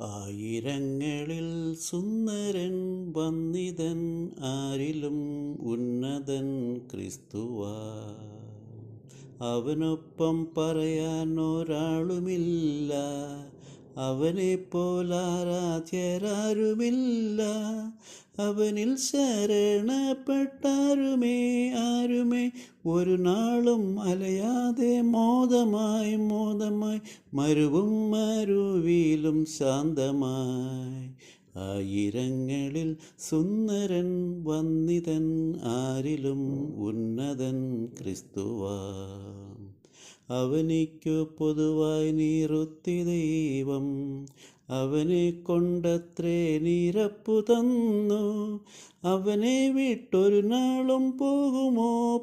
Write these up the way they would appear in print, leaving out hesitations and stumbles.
ആയിരങ്ങളിൽ സുന്ദരൻ വന്നിതൻ ആരിലും ഉന്നതൻ ക്രിസ്തുവാ. അവനൊപ്പം പറയാൻ ഒരാളുമില്ല, അവനെപ്പോലാരാധ്യരാരുമില്ല. അവനിൽ ശരണപ്പെട്ടാരുമേ ഒരു നാളും അലയാതെ മോദമായി മരുവും മരുവിലും ശാന്തമായി. ആയിരങ്ങളിൽ സുന്ദരൻ വന്നിതൻ ആരിലും ഉന്നതൻ ക്രിസ്തുവാ. അവനിക്കു പൊതുവായി നീറുത്തി ദൈവം, അവനെ കൊണ്ടത്രേ നിരപ്പു തന്നു. അവനെ വിട്ടൊരു നാളും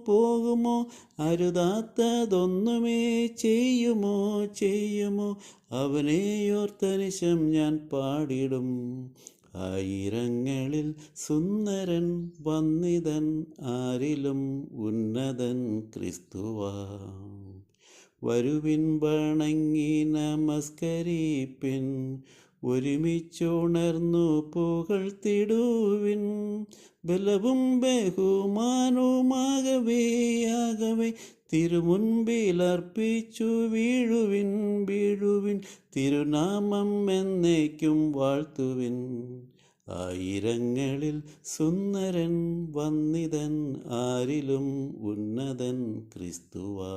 പോകുമോ അരുതാത്തതൊന്നുമേ ചെയ്യുമോ. അവനെയോർത്തനിശം ഞാൻ പാടിടും. ആയിരങ്ങളിൽ സുന്ദരൻ വന്നിതൻ ആരിലും ഉന്നതൻ ക്രിസ്തുവാ. വരുവിൻ വണങ്ങി നമസ്കരിപ്പിൻ, ഒരുമിച്ചുണർന്നു പുകഴ്ത്തിടുവിൻ. ബലവും ബഹുമാനവുമാകവേ തിരുമുൻപിലർപ്പിച്ചു വീഴുവിൻ. തിരുനാമം എന്നേക്കും വാഴ്ത്തുവിൻ. ആയിരങ്ങളിൽ സുന്ദരൻ വന്നിതൻ ആരിലും ഉന്നതൻ ക്രിസ്തുവാ.